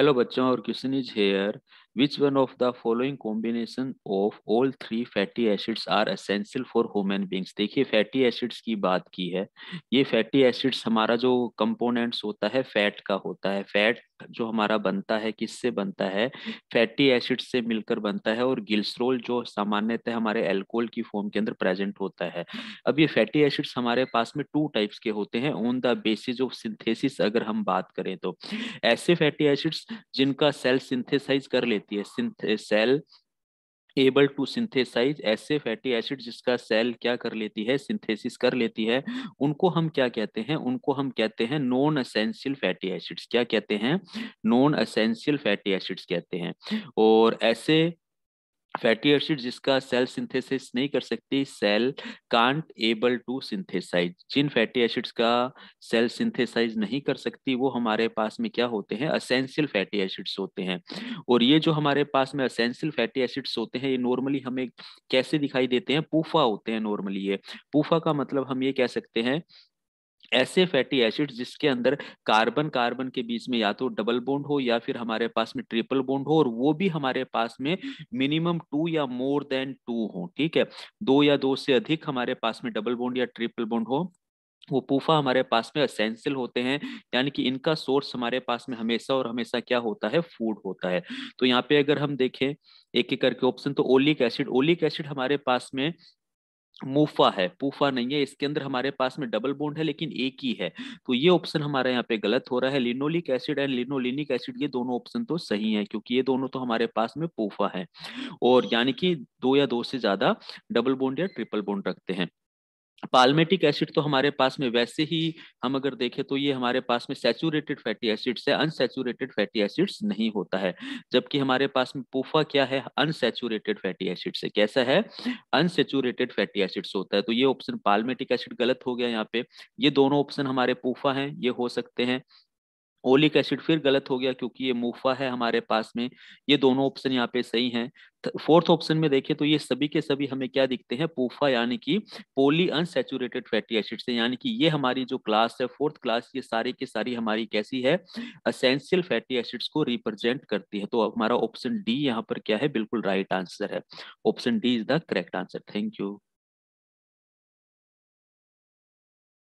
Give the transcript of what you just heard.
Hello बच्चों, और question is here, which one of the following combination of all three fatty acids are essential for human beings. देखिए, fatty acids की बात की है। ये फैटी एसिड्स हमारा जो कंपोनेंट्स होता है फैट का होता है। फैट जो हमारा बनता है किससे बनता है? फैटी एसिड्स से मिलकर बनता है। और ग्लिसरॉल जो सामान्यतः हमारे अल्कोहल की फॉर्म के अंदर प्रेजेंट होता है। अब ये फैटी एसिड्स हमारे पास में टू टाइप्स के होते हैं on the basis of synthesis. अगर हम बात करें तो ऐसे फैटी एसिड्स जिनका सेल सिंथेसाइज कर लेती है, सेल एबल टू सिंथेसाइज, ऐसे फैटी एसिड जिसका सेल क्या कर लेती है, सिंथेसिस कर लेती है, उनको हम क्या कहते हैं? उनको हम कहते हैं नॉन एसेंशियल फैटी एसिड्स। क्या कहते हैं? नॉन एसेंशियल फैटी एसिड्स कहते हैं। और ऐसे फैटी एसिड जिसका सेल सिंथेसिस नहीं कर सकती, cell can't able to synthesize, जिन फैटी एसिड्स का सेल सिंथेसाइज नहीं कर सकती वो हमारे पास में क्या होते हैं? असेंशियल फैटी एसिड्स होते हैं। और ये जो हमारे पास में असेंशियल फैटी एसिड्स होते हैं ये नॉर्मली हमें कैसे दिखाई देते हैं? पूफा होते हैं नॉर्मली। ये पूफा का मतलब हम ये कह सकते हैं ऐसे फैटी एसिड्स जिसके अंदर कार्बन कार्बन के बीच में या तो डबल बॉन्ड हो या फिर हमारे पास में ट्रिपल बॉन्ड हो, और वो भी हमारे पास में मिनिमम टू या मोर देन टू हो। ठीक है, दो या दो से अधिक हमारे पास में डबल बॉन्ड या ट्रिपल बॉन्ड हो, वो पूफा हमारे पास में असेंशियल होते हैं। यानी कि इनका सोर्स हमारे पास में हमेशा और हमेशा क्या होता है? फूड होता है। तो यहाँ पे अगर हम देखें एक एक करके ऑप्शन, तो ओलिक एसिड, ओलिक एसिड हमारे पास में मूफा है, पूफा नहीं है। इसके अंदर हमारे पास में डबल बॉन्ड है लेकिन एक ही है, तो ये ऑप्शन हमारा यहाँ पे गलत हो रहा है। Linoleic acid and linolenic acid, ये दोनों ऑप्शन तो सही है क्योंकि ये दोनों तो हमारे पास में पूफा है, और यानी कि दो या दो से ज्यादा डबल बॉन्ड या ट्रिपल बॉन्ड रखते हैं। पाल्मेटिक एसिड तो हमारे पास में वैसे ही हम अगर देखें तो ये हमारे पास में सैचुरेटेड फैटी एसिड्स है, अनसैचुरेटेड फैटी एसिड्स नहीं होता है। जबकि हमारे पास में पूफा क्या है? अनसैचुरेटेड फैटी एसिड्स है। कैसा है? अनसैचुरेटेड फैटी एसिड्स होता है। तो ये ऑप्शन पाल्मेटिक एसिड गलत हो गया यहाँ पे। ये दोनों ऑप्शन हमारे पूफा हैं, ये हो सकते हैं। ओलिक एसिड फिर गलत हो गया क्योंकि ये मूफा है हमारे पास में। ये दोनों ऑप्शन यहाँ पे सही हैं। फोर्थ ऑप्शन में देखें तो ये सभी के सभी हमें क्या दिखते हैं? पूफा, यानी कि पोली अनसैचुरेटेड फैटी एसिड्स है। यानी कि ये हमारी जो क्लास है फोर्थ क्लास, ये सारी की सारी हमारी कैसी है? असेंशियल फैटी एसिड्स को रिप्रेजेंट करती है। तो हमारा ऑप्शन डी यहाँ पर क्या है? बिल्कुल राइट आंसर है। Option D is the correct answer. Thank you.